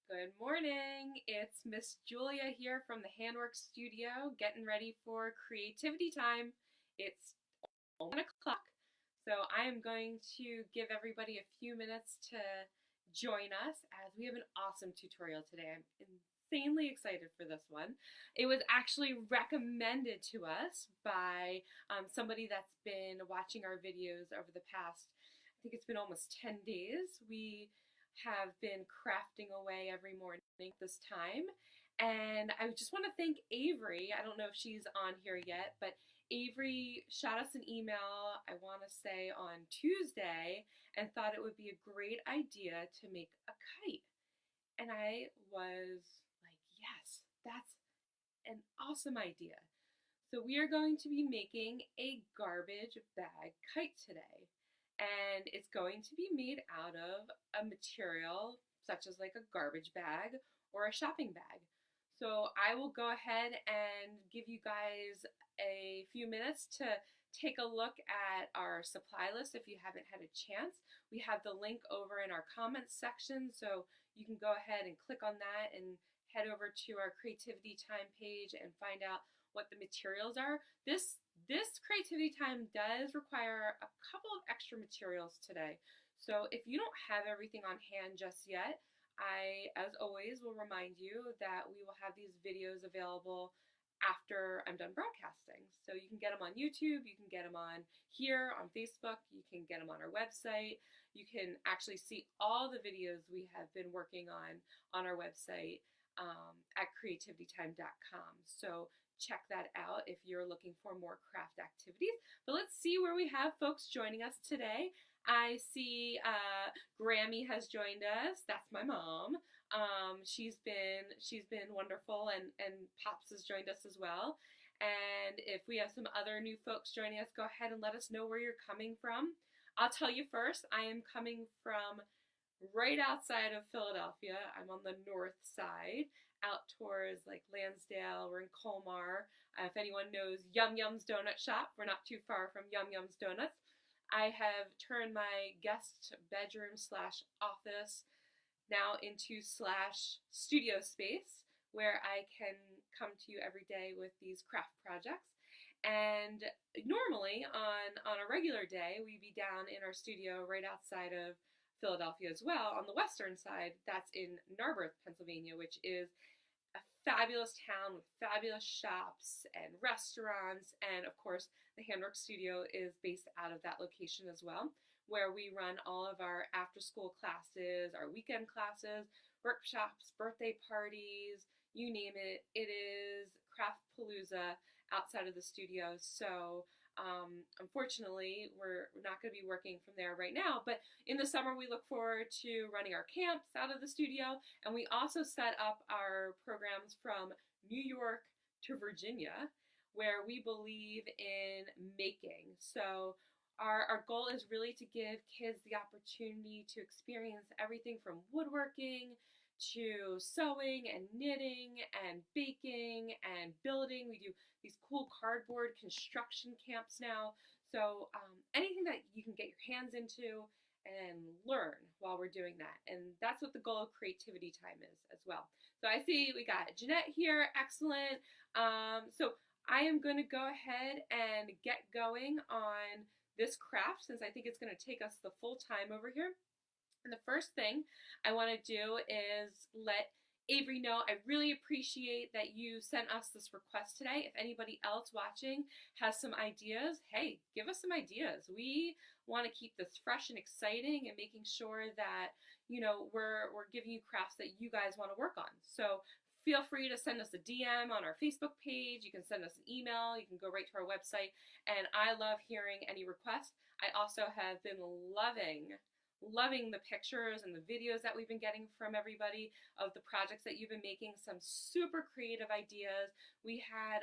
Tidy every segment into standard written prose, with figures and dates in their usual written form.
Good morning. It's Miss Julia here from the Handwork Studio, getting ready for creativity time. It's 1 o'clock, so I am going to give everybody a few minutes to join us as we have an awesome tutorial today. I'm insanely excited for this one. It was actually recommended to us by somebody that's been watching our videos over the past, I think it's been almost 10 days. We have been crafting away every morning this time. And I just want to thank Avery. I don't know if she's on here yet, but Avery shot us an email, I want to say on Tuesday, and thought it would be a great idea to make a kite. And I was like, yes, that's an awesome idea. So we are going to be making a garbage bag kite today. And it's going to be made out of a material such as like a garbage bag or a shopping bag. So I will go ahead and give you guys a few minutes to take a look at our supply list if you haven't had a chance. We have the link over in our comments section, so you can go ahead and click on that and head over to our creativity time page and find out what the materials are. This creativity time does require a couple of extra materials today. So if you don't have everything on hand just yet, I, as always, will remind you that we will have these videos available after I'm done broadcasting. So you can get them on YouTube, you can get them on here on Facebook, you can get them on our website. You can actually see all the videos we have been working on our website at creativitytime.com. So check that out if you're looking for more craft activities. But let's see where we have folks joining us today. I see Grammy has joined us. That's my mom. She's been wonderful, and Pops has joined us as well. And if we have some other new folks joining us, go ahead and let us know where you're coming from. I'll tell you first, I am coming from right outside of Philadelphia. I'm on the north side, out towards like Lansdale. We're in Colmar. If anyone knows Yum Yum's Donut Shop, we're not too far from Yum Yum's Donuts. I have turned my guest bedroom slash office now into slash studio space where I can come to you every day with these craft projects. And normally on a regular day, we'd be down in our studio right outside of Philadelphia as well. On the western side, that's in Narberth, Pennsylvania, which is a fabulous town with fabulous shops and restaurants. And of course, the Handwork Studio is based out of that location as well, where we run all of our after-school classes, our weekend classes, workshops, birthday parties, you name it. It is Craft Palooza outside of the studio. So unfortunately, we're not going to be working from there right now, but in the summer we look forward to running our camps out of the studio, and we also set up our programs from New York to Virginia, where we believe in making. So our goal is really to give kids the opportunity to experience everything from woodworking to sewing and knitting and baking and building. We do these cool cardboard construction camps now. So anything that you can get your hands into and learn while we're doing that. And that's what the goal of creativity time is as well. So I see we got Jeanette here. Excellent. So I am going to go ahead and get going on this craft since I think it's going to take us the full time over here. And the first thing I want to do is let Avery know I really appreciate that you sent us this request today. If anybody else watching has some ideas, hey, give us some ideas. We want to keep this fresh and exciting and making sure that, you know, we're giving you crafts that you guys want to work on. So feel free to send us a DM on our Facebook page. You can send us an email. You can go right to our website. And I love hearing any requests. I also have been loving the pictures and the videos that we've been getting from everybody of the projects that you've been making. Some super creative ideas. We had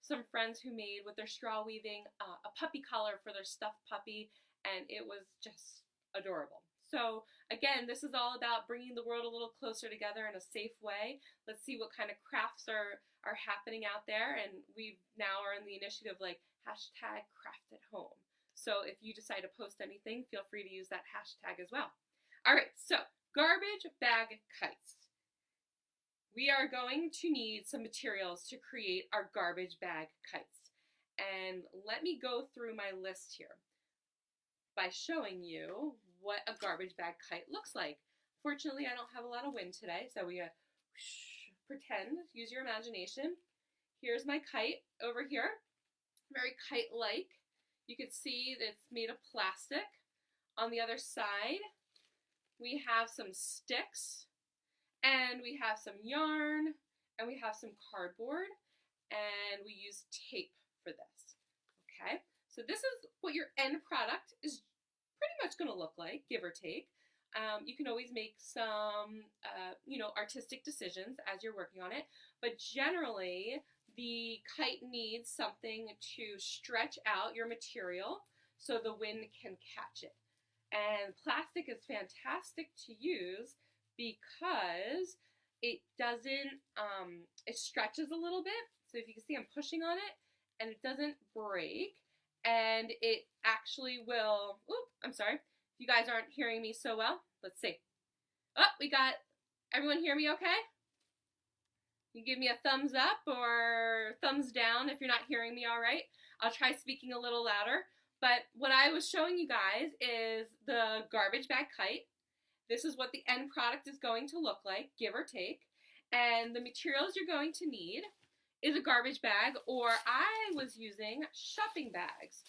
some friends who made with their straw weaving a puppy collar for their stuffed puppy, and it was just adorable. So again, this is all about bringing the world a little closer together in a safe way. Let's see what kind of crafts are happening out there, and we now are in the initiative like #CraftAtHome. So if you decide to post anything, feel free to use that hashtag as well. All right, so garbage bag kites. we are going to need some materials to create our garbage bag kites. And let me go through my list here by showing you what a garbage bag kite looks like. Fortunately, I don't have a lot of wind today, so we pretend, use your imagination. Here's my kite over here, very kite-like. You can see that it's made of plastic. On the other side, we have some sticks, and we have some yarn, and we have some cardboard, and we use tape for this, okay? So this is what your end product is pretty much going to look like, give or take. You can always make some, artistic decisions as you're working on it, but generally, the kite needs something to stretch out your material so the wind can catch it. And plastic is fantastic to use because it doesn't, it stretches a little bit. So if you can see, I'm pushing on it and it doesn't break, and it actually will, I'm sorry, if you guys aren't hearing me so well, let's see. Oh, we got, everyone hear me okay? You give me a thumbs up or thumbs down if you're not hearing me all right. I'll try speaking a little louder. But what I was showing you guys is the garbage bag kite. This is what the end product is going to look like, give or take. And the materials you're going to need is a garbage bag, or I was using shopping bags.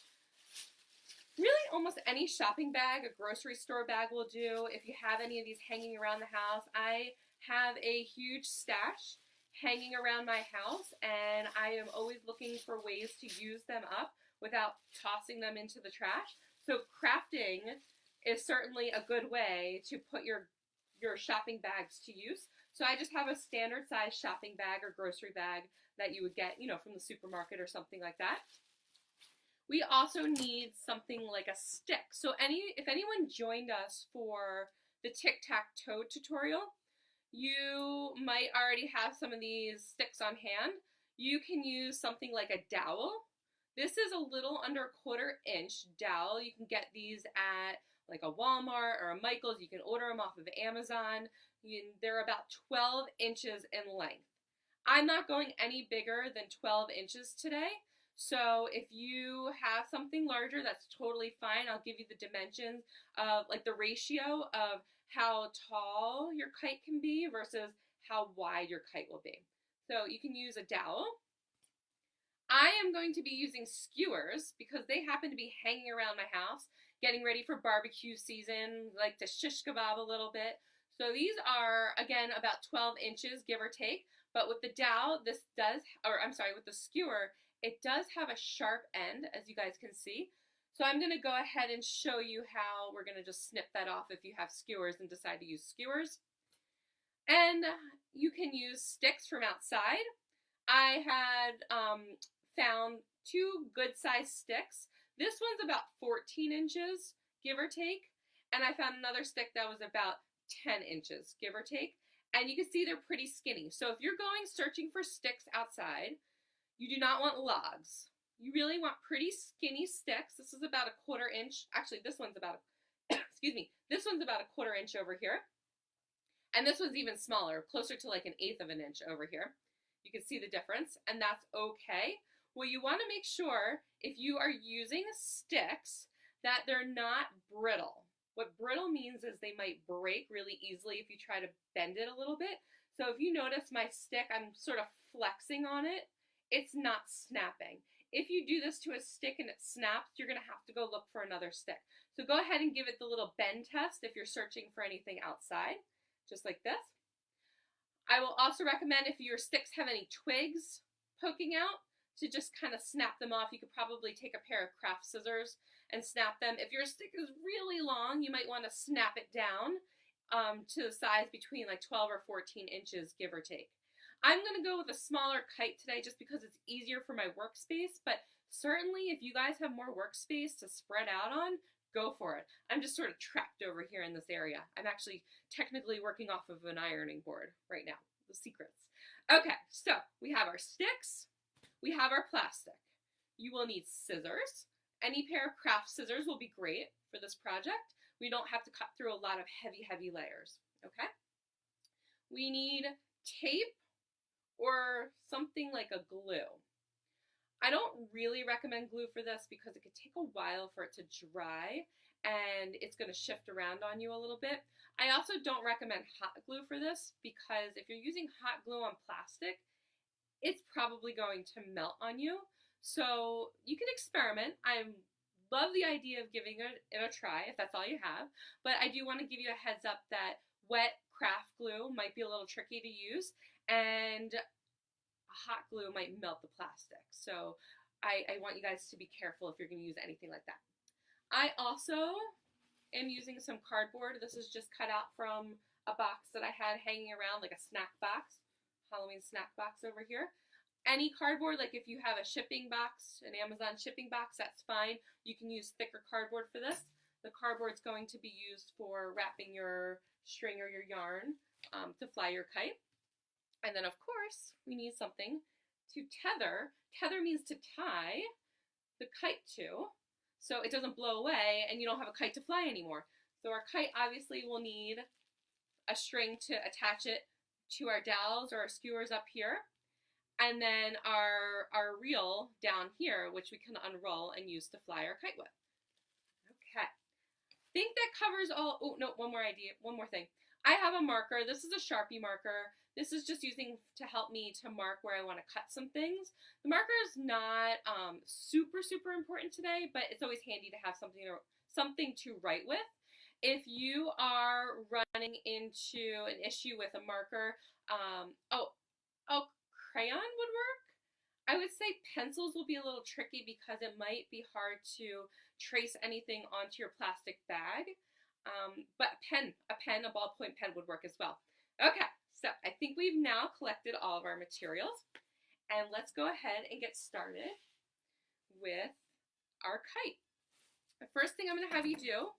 Really, almost any shopping bag, a grocery store bag will do. If you have any of these hanging around the house, I have a huge stash hanging around my house, and I am always looking for ways to use them up without tossing them into the trash. So crafting is certainly a good way to put your shopping bags to use. So I just have a standard size shopping bag or grocery bag that you would get, from the supermarket or something like that. We also need something like a stick. So if anyone joined us for the tic-tac-toe tutorial, you might already have some of these sticks on hand. You can use something like a dowel. This is a little under a 1/4 inch dowel. You can get these at like a Walmart or a Michael's. You can order them off of Amazon. They're about 12 inches in length. I'm not going any bigger than 12 inches today. So if you have something larger, that's totally fine. I'll give you the dimensions of like the ratio of how tall your kite can be versus how wide your kite will be. So you can use a dowel. I am going to be using skewers because they happen to be hanging around my house, getting ready for barbecue season, like to shish kebab a little bit. So these are, again, about 12 inches, give or take. But with the dowel, with the skewer, it does have a sharp end, as you guys can see. So I'm going to go ahead and show you how we're going to just snip that off if you have skewers and decide to use skewers. And you can use sticks from outside. I had found 2 good-sized sticks. This one's about 14 inches, give or take. And I found another stick that was about 10 inches, give or take. And you can see they're pretty skinny. So if you're going searching for sticks outside, you do not want logs. You really want pretty skinny sticks. This is about a 1/4 inch. Actually, this one's about, this one's about a 1/4 inch over here. And this one's even smaller, closer to like 1/8 of an inch over here. You can see the difference, and that's okay. Well, you want to make sure, if you are using sticks, that they're not brittle. What brittle means is they might break really easily if you try to bend it a little bit. So if you notice my stick, I'm sort of flexing on it. It's not snapping. If you do this to a stick and it snaps, you're going to have to go look for another stick. So go ahead and give it the little bend test if you're searching for anything outside, just like this. I will also recommend, if your sticks have any twigs poking out, to just kind of snap them off. You could probably take a pair of craft scissors and snap them. If your stick is really long, you might want to snap it down to the size between like 12 or 14 inches, give or take. I'm going to go with a smaller kite today just because it's easier for my workspace, but certainly if you guys have more workspace to spread out on, go for it. I'm just sort of trapped over here in this area. I'm actually technically working off of an ironing board right now. The secrets. Okay, so we have our sticks. We have our plastic. You will need scissors. Any pair of craft scissors will be great for this project. We don't have to cut through a lot of heavy layers, okay? We need tape or something like a glue. I don't really recommend glue for this because it could take a while for it to dry and it's going to shift around on you a little bit. I also don't recommend hot glue for this because if you're using hot glue on plastic, it's probably going to melt on you. So you can experiment. I love the idea of giving it a try if that's all you have, but I do want to give you a heads up that wet craft glue might be a little tricky to use, and hot glue might melt the plastic. So I want you guys to be careful if you're going to use anything like that. I also am using some cardboard. This is just cut out from a box that I had hanging around, like a snack box, Halloween snack box over here. Any cardboard, like if you have a shipping box, an Amazon shipping box, that's fine. You can use thicker cardboard for this. The cardboard's going to be used for wrapping your string or your yarn to fly your kite. And then, of course, we need something to tether. Tether means to tie the kite to, so it doesn't blow away and you don't have a kite to fly anymore. So our kite obviously will need a string to attach it to our dowels or our skewers up here, and then our reel down here, which we can unroll and use to fly our kite with. Okay, I think that covers all. Oh no, one more thing. I have a marker. This is a Sharpie marker. This is just using to help me to mark where I want to cut some things. The marker is not super important today, but it's always handy to have something to write with. If you are running into an issue with a marker, crayon would work. I would say pencils will be a little tricky because it might be hard to trace anything onto your plastic bag. But a ballpoint pen would work as well. Okay, so I think we've now collected all of our materials, and let's go ahead and get started with our kite. The first thing I'm going to have you do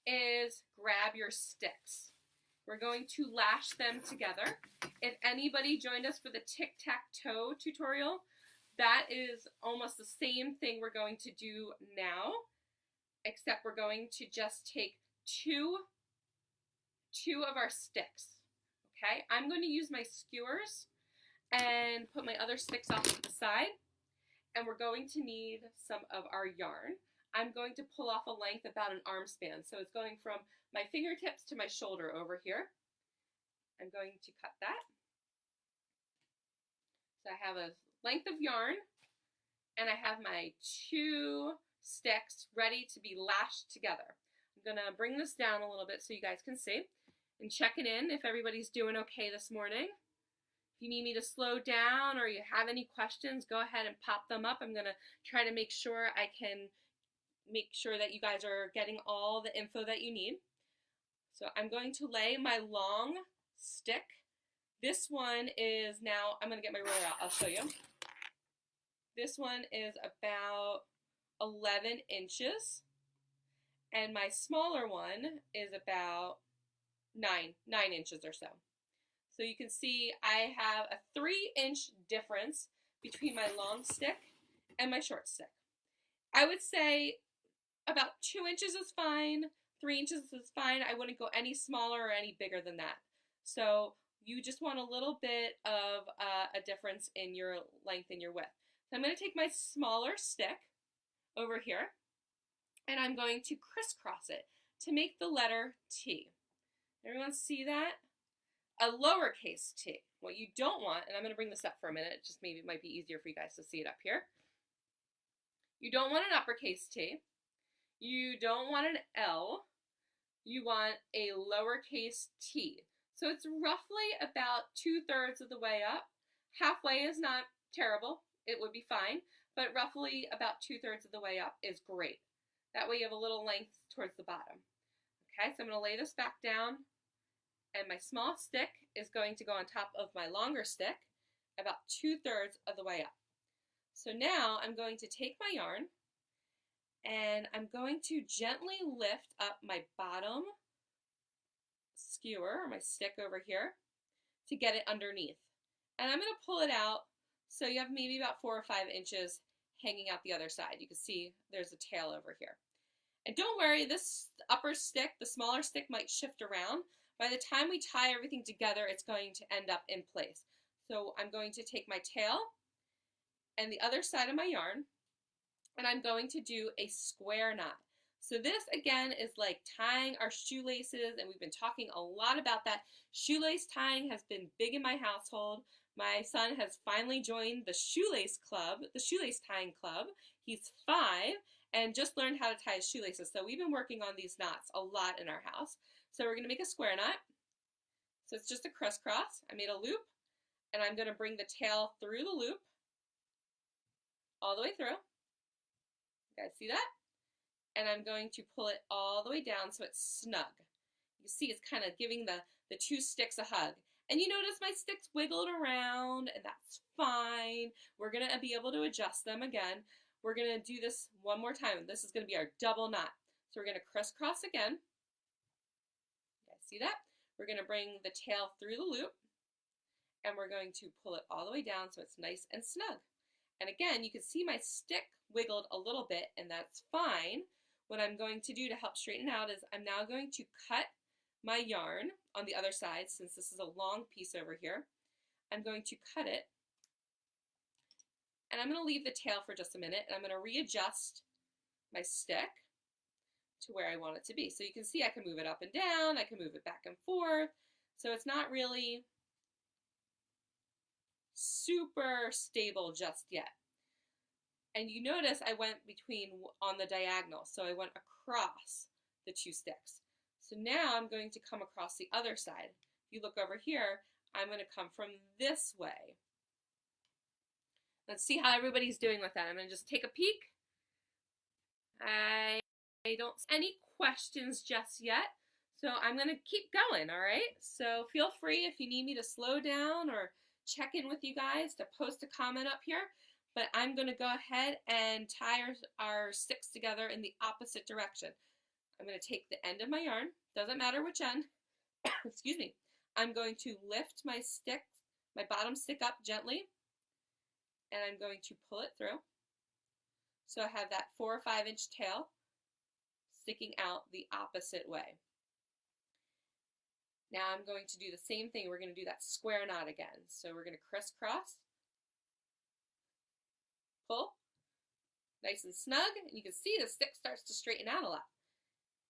is grab your sticks. We're going to lash them together. If anybody joined us for the tic-tac-toe tutorial, that is almost the same thing we're going to do now, except we're going to just take two of our sticks. Okay, I'm going to use my skewers and put my other sticks off to the side, and we're going to need some of our yarn. I'm going to pull off a length about an arm span, so it's going from my fingertips to my shoulder over here. I'm going to cut that. So I have a length of yarn, and I have my two sticks ready to be lashed together. I'm going to bring this down a little bit so you guys can see, and checking in if everybody's doing okay this morning. If you need me to slow down or you have any questions, go ahead and pop them up. I'm going to try to make sure I can make sure that you guys are getting all the info that you need. So I'm going to lay my long stick. This one is now, I'm going to get my ruler out, I'll show you. This one is about 11 inches, and my smaller one is about 9 inches or so. So you can see I have a 3-inch difference between my long stick and my short stick. I would say about 2 inches is fine, 3 inches is fine. I wouldn't go any smaller or any bigger than that. So you just want a little bit of a difference in your length and your width. So I'm going to take my smaller stick over here, and I'm going to crisscross it to make the letter T. Everyone see that? A lowercase t. What you don't want, and I'm going to bring this up for a minute, just maybe it might be easier for you guys to see it up here. You don't want an uppercase T. You don't want an L. You want a lowercase t. So it's roughly about 2/3 of the way up. Halfway is not terrible. It would be fine, but roughly about 2/3 of the way up is great. That way you have a little length towards the bottom. Okay, so I'm going to lay this back down, and my small stick is going to go on top of my longer stick about 2/3 of the way up. So now I'm going to take my yarn, and I'm going to gently lift up my bottom skewer, or my stick over here, to get it underneath. And I'm going to pull it out so you have maybe about 4 or 5 inches hanging out the other side. You can see there's a tail over here. And don't worry, this upper stick, the smaller stick, might shift around, By the time we tie everything together, it's going to end up in place. So I'm going to take my tail and the other side of my yarn, and I'm going to do a square knot. So this again is like tying our shoelaces, and we've been talking a lot about that. Shoelace tying has been big in my household. My son has finally joined the shoelace club, the shoelace tying club. He's 5 and just learned how to tie his shoelaces. So we've been working on these knots a lot in our house. So we're going to make a square knot. So it's just a crisscross. I made a loop, and I'm going to bring the tail through the loop all the way through. You guys see that? And I'm going to pull it all the way down so it's snug. You see it's kind of giving the 2 sticks a hug. And you notice my sticks wiggled around, and that's fine. We're going to be able to adjust them again. We're going to do this one more time. This is going to be our double knot. So we're going to crisscross again. You guys see that? We're going to bring the tail through the loop, and we're going to pull it all the way down so it's nice and snug. And again, you can see my stick wiggled a little bit, and that's fine. What I'm going to do to help straighten out is I'm now going to cut my yarn on the other side, since this is a long piece over here. I'm going to cut it, and I'm going to leave the tail for just a minute, and I'm going to readjust my stick to where I want it to be. So you can see I can move it up and down, I can move it back and forth, so it's not really super stable just yet. And you notice I went between on the diagonal, so I went across the 2 sticks. So now I'm going to come across the other side. If you look over here, I'm going to come from this way. Let's see how everybody's doing with that. I'm going to just take a peek. I don't see any questions just yet, so I'm going to keep going, all right? So feel free if you need me to slow down or check in with you guys to post a comment up here. But I'm going to go ahead and tie our sticks together in the opposite direction. I'm going to take the end of my yarn, doesn't matter which end, excuse me. I'm going to lift my stick, my bottom stick up gently, and I'm going to pull it through. So I have that 4 or 5 inch tail sticking out the opposite way. Now I'm going to do the same thing. We're going to do that square knot again. So we're going to crisscross, pull, nice and snug, and you can see the stick starts to straighten out a lot.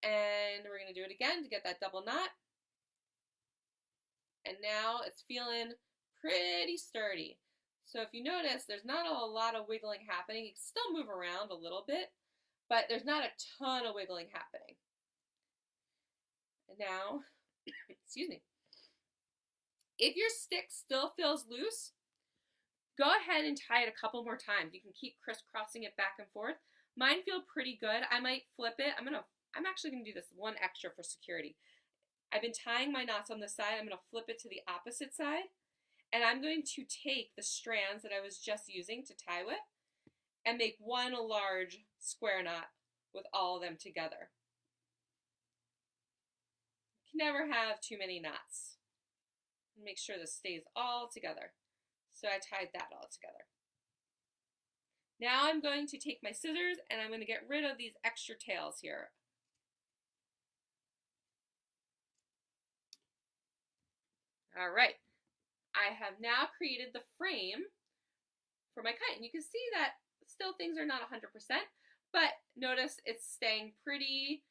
And we're going to do it again to get that double knot. And now it's feeling pretty sturdy. So if you notice, there's not a lot of wiggling happening. You can still move around a little bit, but there's not a ton of wiggling happening. And now, excuse me, if your stick still feels loose, go ahead and tie it a couple more times. You can keep crisscrossing it back and forth. Mine feel pretty good. I might flip it. I'm actually going to do this one extra for security. I've been tying my knots on this side. I'm going to flip it to the opposite side, and I'm going to take the strands that I was just using to tie with and make one large square knot with all of them together. You can never have too many knots. Make sure this stays all together. So I tied that all together. Now I'm going to take my scissors and I'm going to get rid of these extra tails here. All right, I have now created the frame for my kite. And you can see that still things are not 100%, but notice it's staying pretty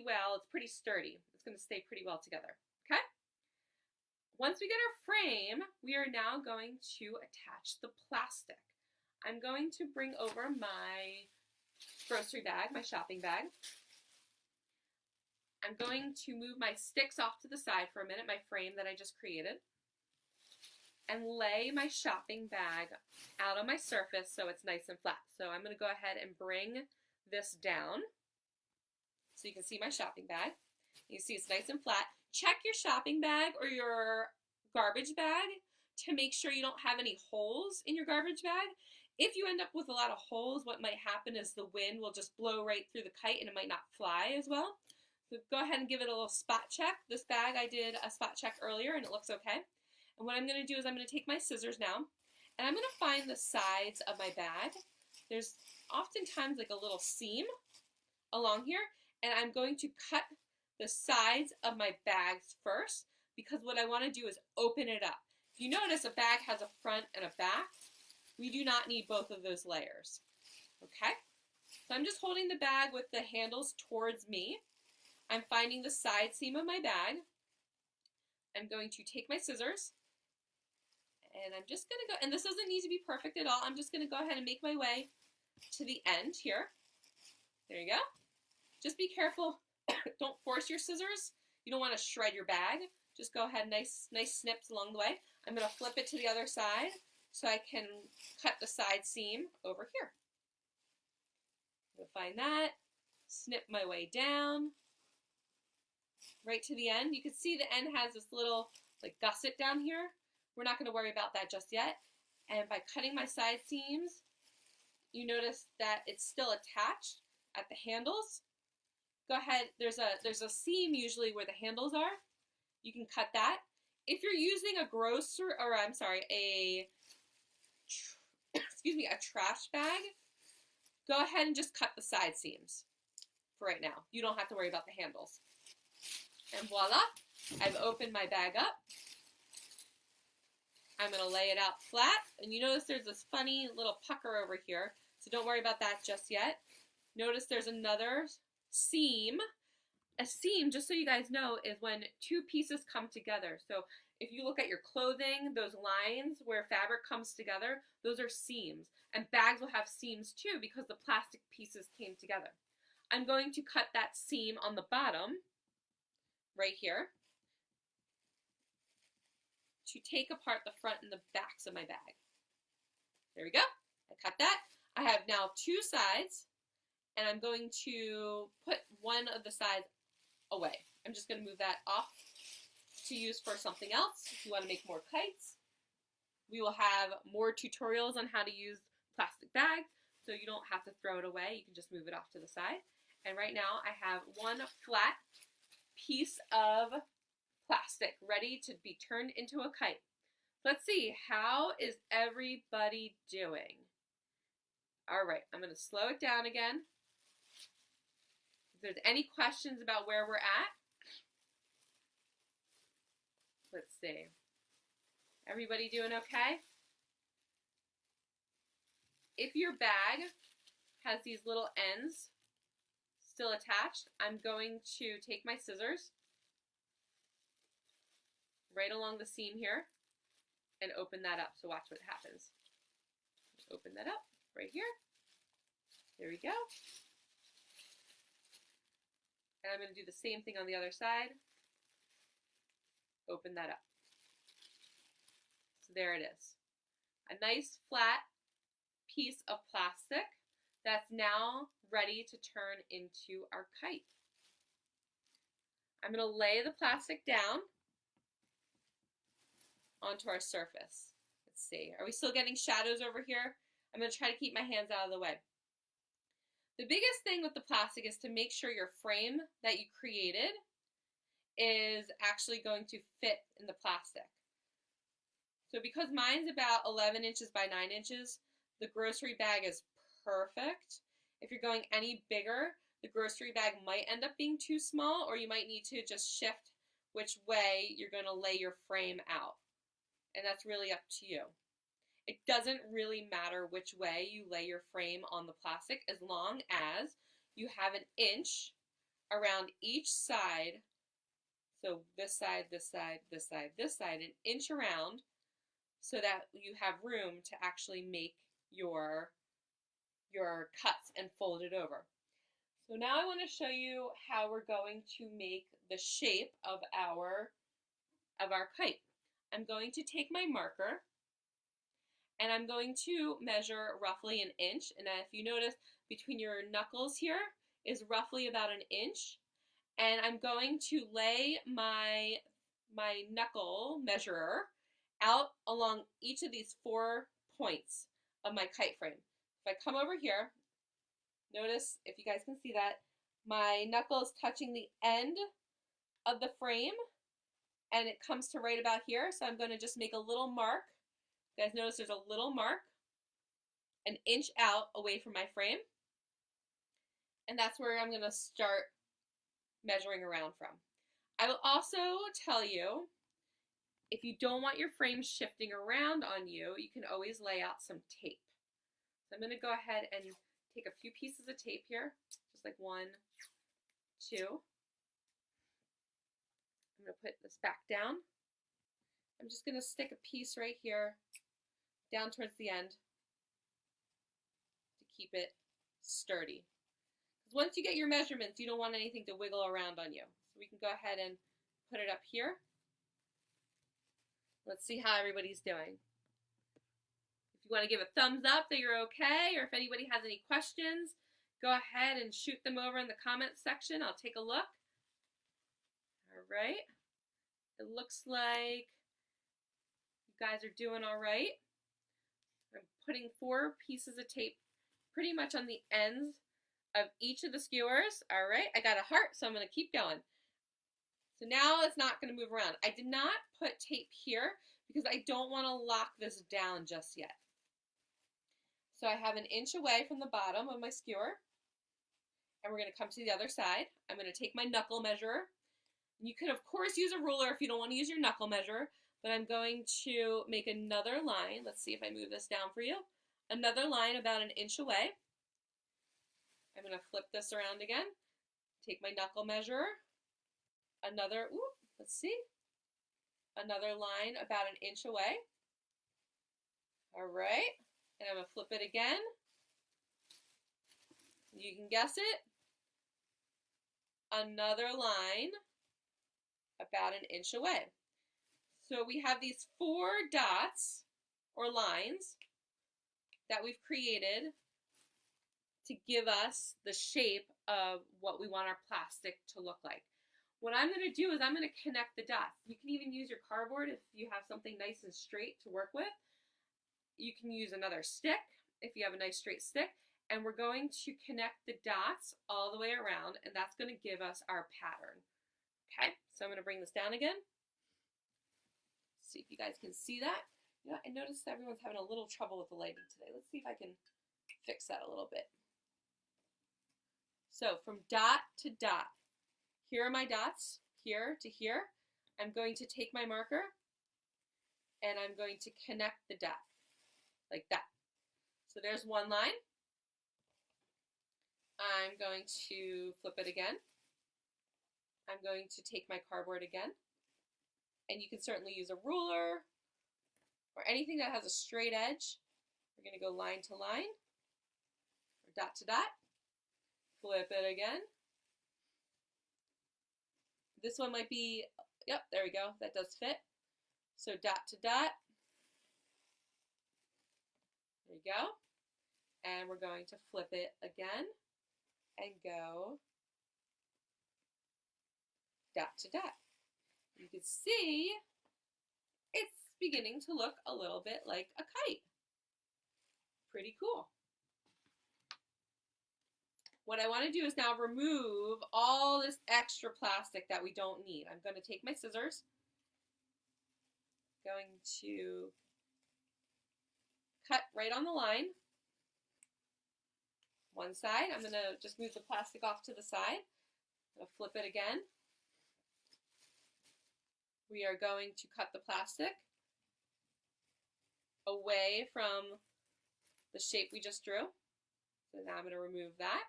well. It's pretty sturdy. It's going to stay pretty well together, okay? Once we get our frame, we are now going to attach the plastic. I'm going to bring over my grocery bag, my shopping bag. I'm going to move my sticks off to the side for a minute, my frame that I just created, and lay my shopping bag out on my surface so it's nice and flat. So I'm going to go ahead and bring this down so you can see my shopping bag. You see it's nice and flat. Check your shopping bag or your garbage bag to make sure you don't have any holes in your garbage bag. If you end up with a lot of holes, what might happen is the wind will just blow right through the kite and it might not fly as well. So go ahead and give it a little spot check. This bag, I did a spot check earlier and it looks okay. And what I'm going to do is I'm going to take my scissors now and I'm going to find the sides of my bag. There's oftentimes like a little seam along here, and I'm going to cut the sides of my bags first, because what I want to do is open it up. If you notice, a bag has a front and a back. We do not need both of those layers. Okay? So I'm just holding the bag with the handles towards me. I'm finding the side seam of my bag. I'm going to take my scissors, and I'm just going to go, and this doesn't need to be perfect at all. I'm just going to go ahead and make my way to the end here. There you go. Just be careful. Don't force your scissors. You don't want to shred your bag. Just go ahead, nice snips along the way. I'm going to flip it to the other side so I can cut the side seam over here. You'll find that, snip my way down, right to the end. You can see the end has this little like gusset down here. We're not going to worry about that just yet. And by cutting my side seams, you notice that it's still attached at the handles. Go ahead, there's a seam usually where the handles are. You can cut that. If you're using a trash bag, go ahead and just cut the side seams for right now. You don't have to worry about the handles. And voila, I've opened my bag up. I'm going to lay it out flat. And you notice there's this funny little pucker over here. So don't worry about that just yet. Notice there's another seam. A seam, just so you guys know, is when two pieces come together. So if you look at your clothing, those lines where fabric comes together, those are seams. And bags will have seams too because the plastic pieces came together. I'm going to cut that seam on the bottom, right here, to take apart the front and the backs of my bag. There we go. I cut that. I have now two sides, and I'm going to put one of the sides away. I'm just going to move that off to use for something else. If you want to make more kites, we will have more tutorials on how to use plastic bags, so you don't have to throw it away. You can just move it off to the side. And right now I have one flat piece of plastic ready to be turned into a kite. Let's see, how is everybody doing? All right, I'm going to slow it down again. If there's any questions about where we're at, let's see. Everybody doing okay? If your bag has these little ends still attached, I'm going to take my scissors right along the seam here and open that up. So watch what happens. Open that up right here. There we go. And I'm going to do the same thing on the other side. Open that up. So there it is. A nice flat piece of plastic that's now ready to turn into our kite. I'm going to lay the plastic down onto our surface. Let's see. Are we still getting shadows over here? I'm going to try to keep my hands out of the way. The biggest thing with the plastic is to make sure your frame that you created is actually going to fit in the plastic. So because mine's about 11 inches by 9 inches, the grocery bag is perfect. If you're going any bigger, the grocery bag might end up being too small, or you might need to just shift which way you're going to lay your frame out. And that's really up to you. It doesn't really matter which way you lay your frame on the plastic as long as you have an inch around each side. So this side, this side, this side, this side, an inch around so that you have room to actually make your cuts and fold it over. So now I want to show you how we're going to make the shape of our kite. I'm going to take my marker and I'm going to measure roughly an inch. And if you notice, between your knuckles here is roughly about an inch. And I'm going to lay my knuckle measurer out along each of these 4 points of my kite frame. If I come over here, notice, if you guys can see that, my knuckle is touching the end of the frame and it comes to right about here. So I'm going to just make a little mark. You guys notice there's a little mark an inch out away from my frame. And that's where I'm going to start measuring around from. I will also tell you, if you don't want your frame shifting around on you, you can always lay out some tape. So I'm going to go ahead and take a few pieces of tape here, just like 1, 2. I'm going to put this back down. I'm just going to stick a piece right here down towards the end to keep it sturdy. Because once you get your measurements, you don't want anything to wiggle around on you. So we can go ahead and put it up here. Let's see how everybody's doing. If you want to give a thumbs up that you're okay, or if anybody has any questions, go ahead and shoot them over in the comments section. I'll take a look. All right. It looks like you guys are doing all right. I'm putting 4 pieces of tape pretty much on the ends of each of the skewers. All right, I got a heart, so I'm going to keep going. So now it's not going to move around. I did not put tape here because I don't want to lock this down just yet. So I have 1 inch away from the bottom of my skewer, and we're going to come to the other side. I'm going to take my knuckle measurer. You can, of course, use a ruler if you don't want to use your knuckle measurer, but I'm going to make another line. Let's see if I move this down for you. Another line about 1 inch away. I'm going to flip this around again. Take my knuckle measurer. Another, let's see. Another line about 1 inch away. All right. And I'm going to flip it again. You can guess it. Another line about 1 inch away. So we have these 4 dots or lines that we've created to give us the shape of what we want our plastic to look like. What I'm going to do is I'm going to connect the dots. You can even use your cardboard if you have something nice and straight to work with. You can use another stick if you have a nice straight stick. And we're going to connect the dots all the way around, and that's going to give us our pattern. Okay, so I'm going to bring this down again. See if you guys can see that. You know, I noticed everyone's having a little trouble with the lighting today. Let's see if I can fix that a little bit. So from dot to dot, here are my dots, here to here. I'm going to take my marker and I'm going to connect the dot like that. So there's one line. I'm going to flip it again. I'm going to take my cardboard again. And you can certainly use a ruler or anything that has a straight edge. We're going to go line to line or dot to dot. Flip it again. This one might be, yep, there we go. That does fit. So dot to dot. There you go. And we're going to flip it again and go dot to dot. You can see it's beginning to look a little bit like a kite. Pretty cool. What I want to do is now remove all this extra plastic that we don't need. I'm going to take my scissors, going to cut right on the line. One side, I'm going to just move the plastic off to the side. I'm going to flip it again. We are going to cut the plastic away from the shape we just drew. So now I'm going to remove that.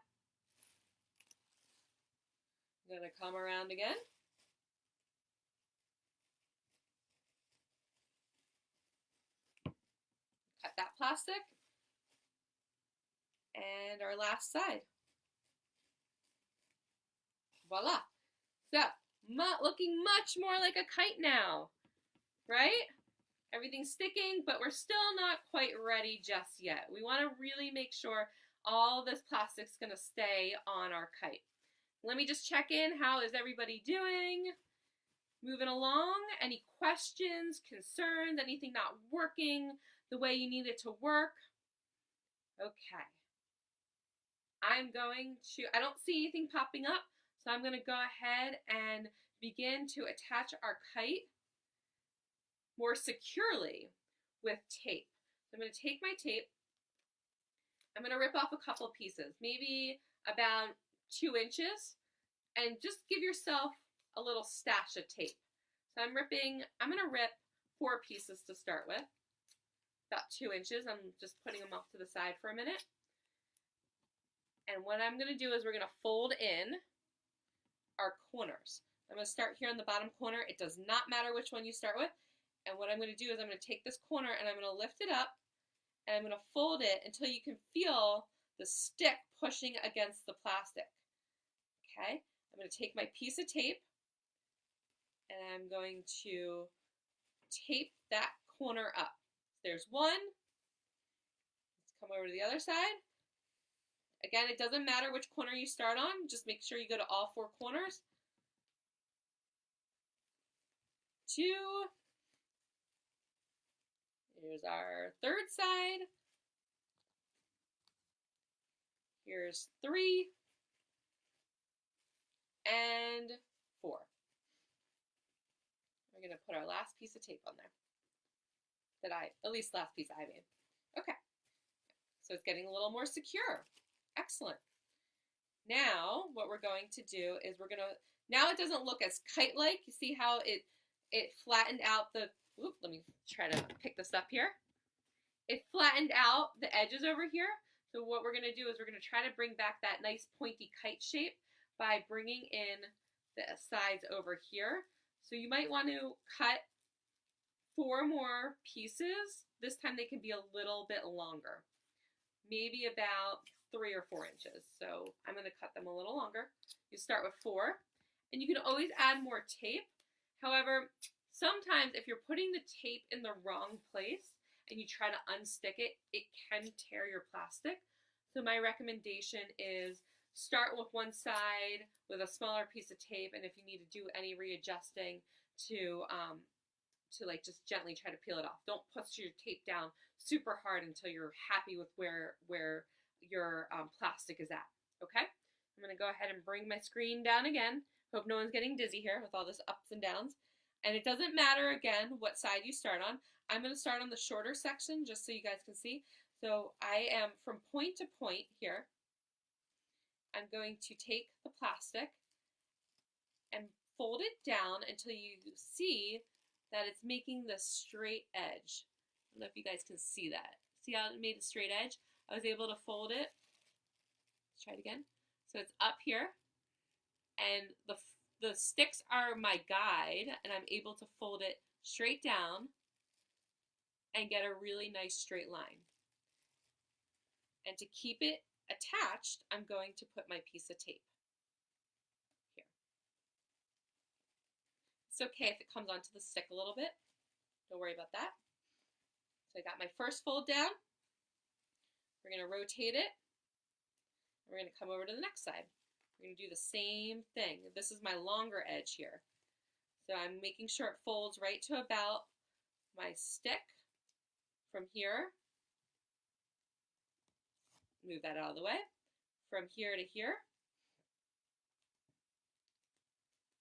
I'm going to come around again. Cut that plastic. And our last side. Voila. So, looking much more like a kite now, right? Everything's sticking, but we're still not quite ready just yet. We want to really make sure all this plastic's going to stay on our kite. Let me just check in. How is everybody doing? Moving along? Any questions, concerns, anything not working the way you need it to work? Okay. I don't see anything popping up, so I'm going to go ahead and begin to attach our kite more securely with tape. So I'm going to take my tape. I'm going to rip off a couple pieces, maybe about 2 inches. and just give yourself a little stash of tape. So I'm going to rip 4 pieces to start with, about 2 inches. I'm just putting them off to the side for a minute. And what I'm going to do is we're going to fold in our corners. I'm going to start here on the bottom corner. It does not matter which one you start with. And what I'm going to do is I'm going to take this corner and I'm going to lift it up and I'm going to fold it until you can feel the stick pushing against the plastic. Okay? I'm going to take my piece of tape and I'm going to tape that corner up. There's one. Let's come over to the other side. Again, it doesn't matter which corner you start on. Just make sure you go to all 4 corners. 2. Here's our third side. Here's 3. And 4. We're going to put our last piece of tape on there. At least last piece I made. Okay. So it's getting a little more secure. Excellent. Now, what we're going to do is now it doesn't look as kite-like. You see how it flattened out the, let me try to pick this up here. It flattened out the edges over here. So what we're going to do is we're going to try to bring back that nice pointy kite shape by bringing in the sides over here. So you might want to cut 4 more pieces. This time they can be a little bit longer, maybe about 3 or 4 inches. So I'm going to cut them a little longer. You start with 4, and you can always add more tape. However, sometimes if you're putting the tape in the wrong place and you try to unstick it, it can tear your plastic. So my recommendation is start with one side with a smaller piece of tape, and if you need to do any readjusting to like just gently try to peel it off. Don't push your tape down super hard until you're happy with where your plastic is at. Okay? I'm going to go ahead and bring my screen down again. Hope no one's getting dizzy here with all this ups and downs. And it doesn't matter, again, what side you start on. I'm going to start on the shorter section just so you guys can see. So I am from point to point here. I'm going to take the plastic and fold it down until you see that it's making the straight edge. I don't know if you guys can see that. See how it made a straight edge? I was able to fold it. Let's try it again. So it's up here, and the sticks are my guide, and I'm able to fold it straight down and get a really nice straight line. And to keep it attached, I'm going to put my piece of tape here. It's okay if it comes onto the stick a little bit. Don't worry about that. So I got my first fold down. We're going to rotate it. We're going to come over to the next side. We're going to do the same thing. This is my longer edge here. So I'm making sure it folds right to about my stick from here. Move that out of the way. From here to here.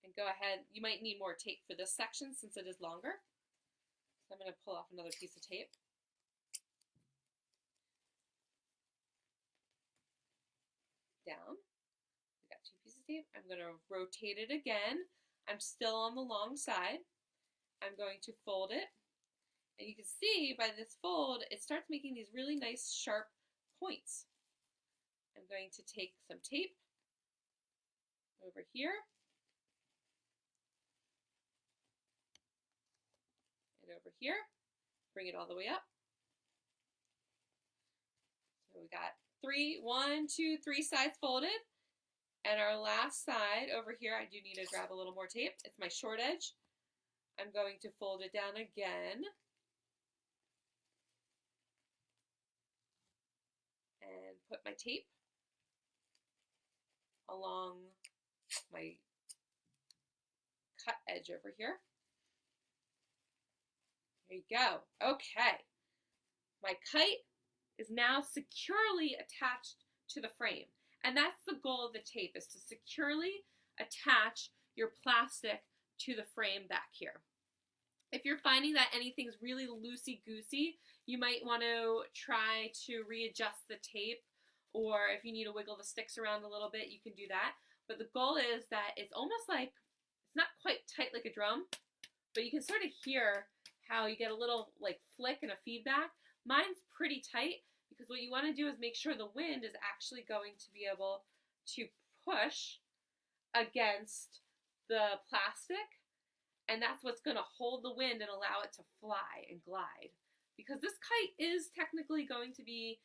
And go ahead. You might need more tape for this section since it is longer. So I'm going to pull off another piece of tape. Down. We got 2 pieces of tape. I'm going to rotate it again. I'm still on the long side. I'm going to fold it. And you can see by this fold, it starts making these really nice sharp points. I'm going to take some tape over here and over here, bring it all the way up. So we got 1, 2, 3 sides folded, and our last side over here, I do need to grab a little more tape. It's my short edge. I'm going to fold it down again. And put my tape along my cut edge over here. There you go. Okay. My kite is now securely attached to the frame. And that's the goal of the tape, is to securely attach your plastic to the frame back here. If you're finding that anything's really loosey-goosey, you might want to try to readjust the tape, or if you need to wiggle the sticks around a little bit, you can do that. But the goal is that it's almost like, it's not quite tight like a drum, but you can sort of hear how you get a little like flick and a feedback. Mine's pretty tight because what you want to do is make sure the wind is actually going to be able to push against the plastic, and that's what's going to hold the wind and allow it to fly and glide. Because this kite is technically going to be,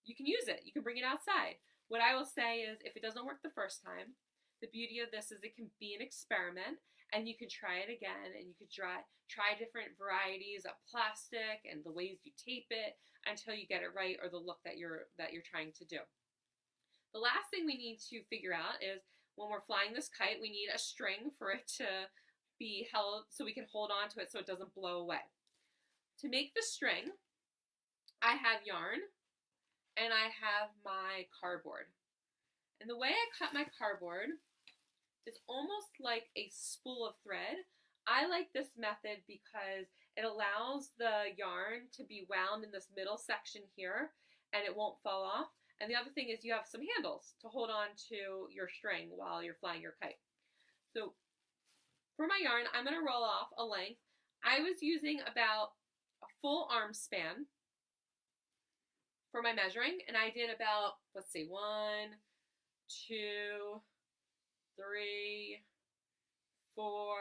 you can use it, you can bring it outside. What I will say is, if it doesn't work the first time, the beauty of this is it can be an experiment, and you can try it again, and you could try different varieties of plastic and the ways you tape it until you get it right, or the look that you're trying to do. The last thing we need to figure out is, when we're flying this kite, we need a string for it to be held so we can hold on to it so it doesn't blow away. To make the string, I have yarn and I have my cardboard. And the way I cut my cardboard is almost like a spool of thread. I like this method because it allows the yarn to be wound in this middle section here and it won't fall off. And the other thing is you have some handles to hold on to your string while you're flying your kite. So for my yarn, I'm going to roll off a length. I was using about a full arm span for my measuring, and I did about, let's see, 1, 2, 3, 4.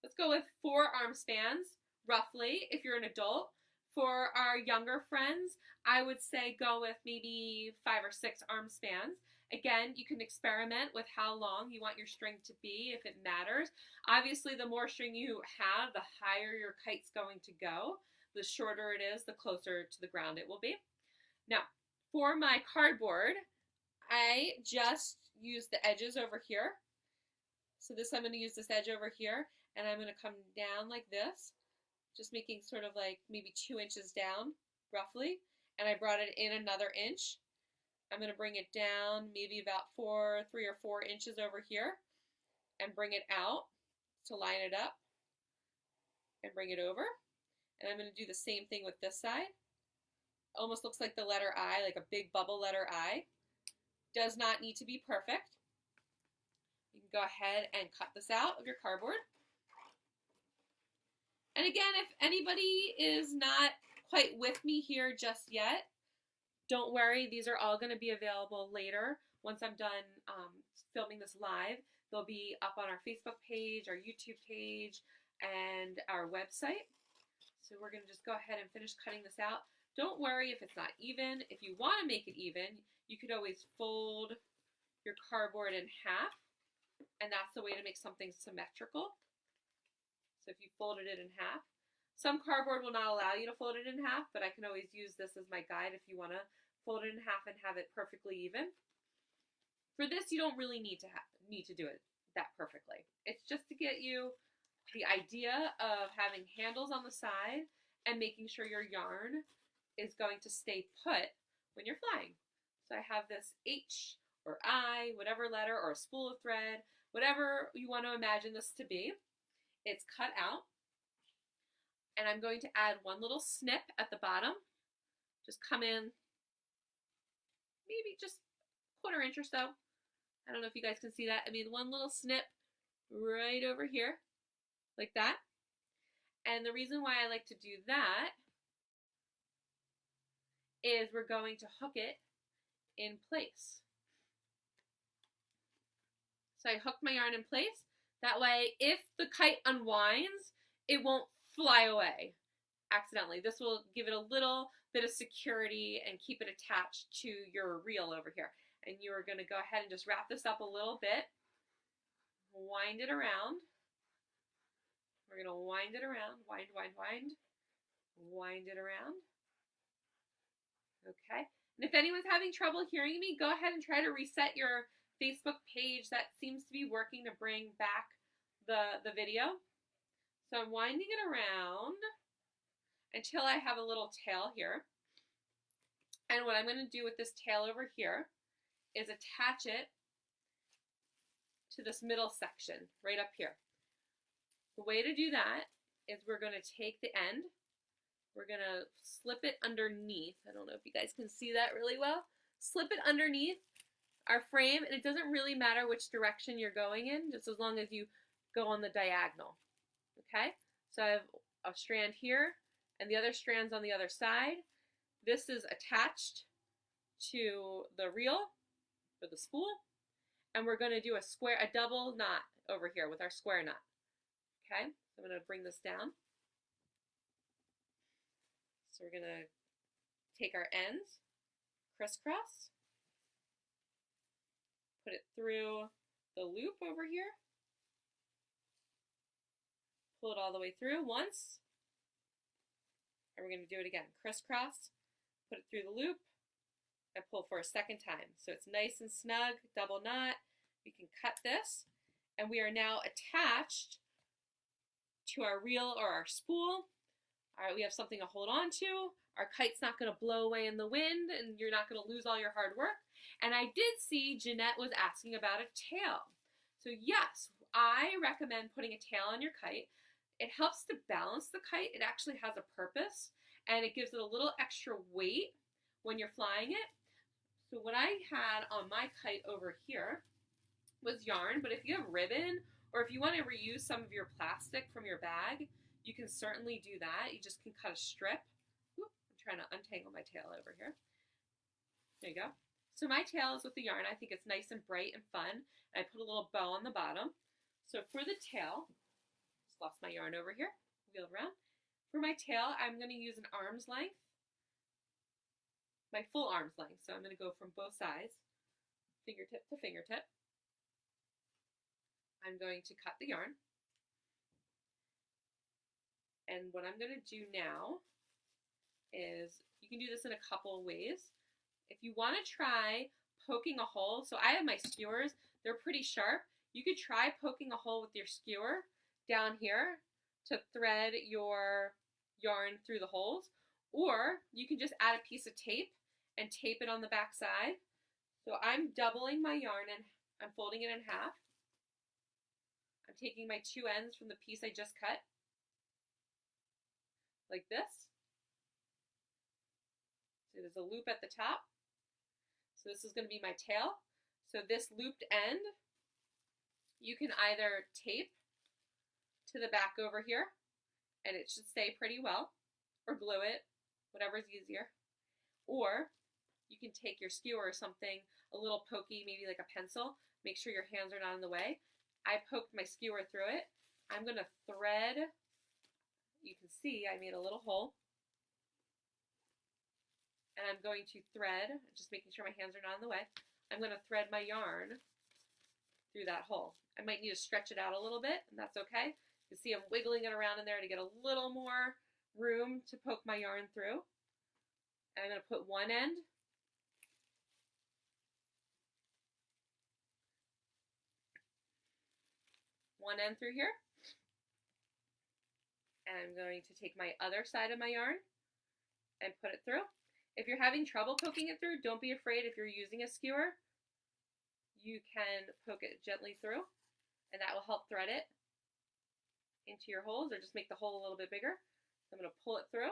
Let's go with 4 arm spans, roughly, if you're an adult. For our younger friends, I would say go with maybe 5 or 6 arm spans. Again, you can experiment with how long you want your string to be, if it matters. Obviously, the more string you have, the higher your kite's going to go. The shorter it is, the closer to the ground it will be. Now, for my cardboard, I just use the edges over here. So I'm going to use this edge over here, and I'm going to come down like this, just making sort of like maybe 2 inches down, roughly. And I brought it in another inch. I'm going to bring it down maybe about 3 or 4 inches over here and bring it out to line it up and bring it over. And I'm going to do the same thing with this side. Almost looks like the letter I, like a big bubble letter I. Does not need to be perfect. You can go ahead and cut this out of your cardboard. And again, if anybody is not quite with me here just yet, don't worry, these are all going to be available later. Once I'm done filming this live, they'll be up on our Facebook page, our YouTube page, and our website. So we're going to just go ahead and finish cutting this out. Don't worry if it's not even. If you want to make it even, you could always fold your cardboard in half, and that's the way to make something symmetrical. So if you folded it in half, some cardboard will not allow you to fold it in half, but I can always use this as my guide if you want to fold it in half and have it perfectly even. For this, you don't really need to do it that perfectly. It's just to get you the idea of having handles on the side and making sure your yarn is going to stay put when you're flying. So I have this H or I, whatever letter, or a spool of thread, whatever you want to imagine this to be. It's cut out. And I'm going to add one little snip at the bottom. Just come in maybe just a 1/4 inch or so. I don't know if you guys can see that. I made one little snip right over here, like that. And the reason why I like to do that is we're going to hook it in place. So I hooked my yarn in place. That way, if the kite unwinds, it won't fly away accidentally. This will give it a little bit of security and keep it attached to your reel over here. And you're going to go ahead and just wrap this up a little bit, wind it around. We're going to wind it around, wind, wind, wind, wind it around. Okay. And if anyone's having trouble hearing me, go ahead and try to reset your Facebook page. That seems to be working to bring back the video. So I'm winding it around until I have a little tail here. And what I'm going to do with this tail over here is attach it to this middle section right up here. The way to do that is we're going to take the end, we're going to slip it underneath. I don't know if you guys can see that really well. Slip it underneath our frame, and it doesn't really matter which direction you're going in, just as long as you go on the diagonal. Okay, so I have a strand here and the other strand's on the other side. This is attached to the reel or the spool, and we're going to do a double knot over here with our square knot. Okay, so I'm going to bring this down. So we're going to take our ends, crisscross, put it through the loop over here, pull it all the way through once, and we're going to do it again. Crisscross, put it through the loop, and pull for a second time. So it's nice and snug, double knot. We can cut this, and we are now attached to our reel or our spool. All right, we have something to hold on to. Our kite's not going to blow away in the wind, and you're not going to lose all your hard work. And I did see Jeanette was asking about a tail. So yes, I recommend putting a tail on your kite. It helps to balance the kite. It actually has a purpose, and it gives it a little extra weight when you're flying it. So what I had on my kite over here was yarn, but if you have ribbon, or if you want to reuse some of your plastic from your bag, you can certainly do that. You just can cut a strip. Oop, I'm trying to untangle my tail over here. There you go. So my tail is with the yarn. I think it's nice and bright and fun. And I put a little bow on the bottom. So for the tail, just lost my yarn over here, wheel around. For my tail, I'm going to use an arm's length, my full arm's length. So I'm going to go from both sides, fingertip to fingertip. I'm going to cut the yarn. And what I'm going to do now is, you can do this in a couple of ways. If you want to try poking a hole, so I have my skewers, they're pretty sharp. You could try poking a hole with your skewer down here to thread your yarn through the holes, or you can just add a piece of tape and tape it on the back side. So I'm doubling my yarn and I'm folding it in half. I'm taking my two ends from the piece I just cut, like this. So there's a loop at the top. So this is going to be my tail. So this looped end, you can either tape to the back over here, and it should stay pretty well, or glue it, whatever's easier. Or you can take your skewer or something, a little pokey, maybe like a pencil, make sure your hands are not in the way. I poked my skewer through it. I'm going to thread. You can see I made a little hole. And I'm going to thread, just making sure my hands are not in the way. I'm going to thread my yarn through that hole. I might need to stretch it out a little bit, and that's okay. You can see I'm wiggling it around in there to get a little more room to poke my yarn through. And I'm going to put one end through here, and I'm going to take my other side of my yarn and put it through. If you're having trouble poking it through, don't be afraid. If you're using a skewer, you can poke it gently through, and that will help thread it into your holes, or just make the hole a little bit bigger. So I'm going to pull it through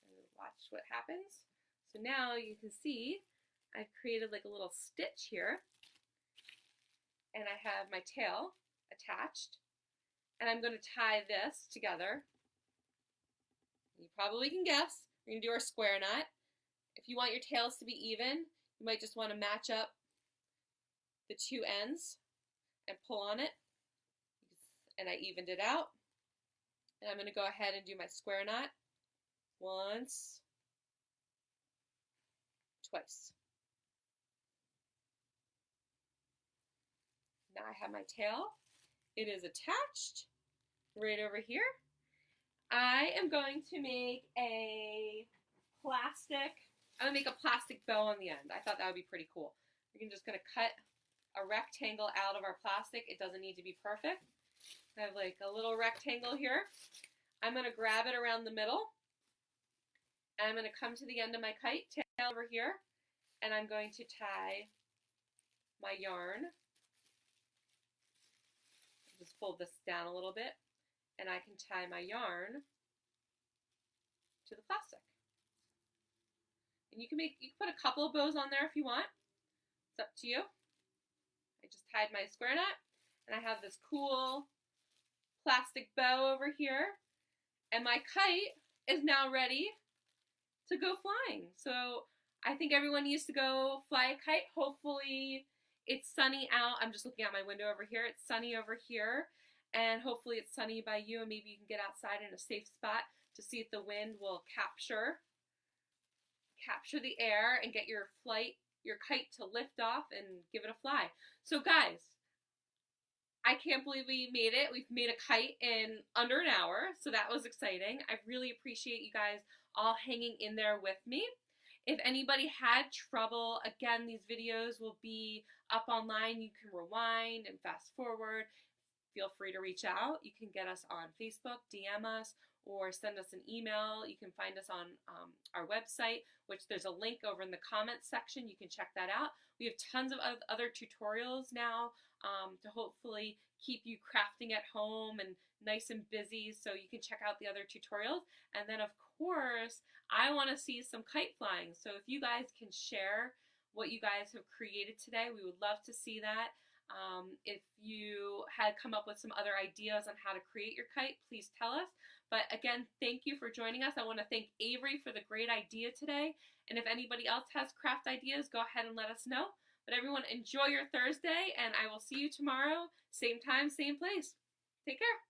and watch what happens. So now you can see I've created like a little stitch here, and I have my tail attached, and I'm going to tie this together. You probably can guess, we're going to do our square knot. If you want your tails to be even, you might just want to match up the two ends and pull on it. And I evened it out. And I'm going to go ahead and do my square knot once, twice. Now I have my tail. It is attached right over here. I am going to make a plastic bow on the end. I thought that would be pretty cool. We're just going to cut a rectangle out of our plastic. It doesn't need to be perfect. I have like a little rectangle here. I'm going to grab it around the middle, and I'm going to come to the end of my kite tail over here, and I'm going to tie my yarn. Just fold this down a little bit, and I can tie my yarn to the plastic. And you can put a couple of bows on there if you want. It's up to you. I just tied my square knot, and I have this cool plastic bow over here, and my kite is now ready to go flying. So I think everyone needs to go fly a kite. Hopefully it's sunny out. I'm just looking out my window over here. It's sunny over here, and hopefully it's sunny by you, and maybe you can get outside in a safe spot to see if the wind will capture the air and get your kite to lift off and give it a fly. So guys, I can't believe we made it. We've made a kite in under an hour, so that was exciting. I really appreciate you guys all hanging in there with me. If anybody had trouble, again, these videos will be up online. You can rewind and fast forward. Feel free to reach out. You can get us on Facebook, DM us, or send us an email. You can find us on our website, which there's a link over in the comments section. You can check that out. We have tons of other tutorials now to hopefully keep you crafting at home and nice and busy, so you can check out the other tutorials. And then, of course, I want to see some kite flying. So if you guys can share what you guys have created today, we would love to see that. If you had come up with some other ideas on how to create your kite, please tell us. But again, thank you for joining us. I want to thank Avery for the great idea today. And if anybody else has craft ideas, go ahead and let us know. But everyone, enjoy your Thursday, and I will see you tomorrow, same time, same place. Take care.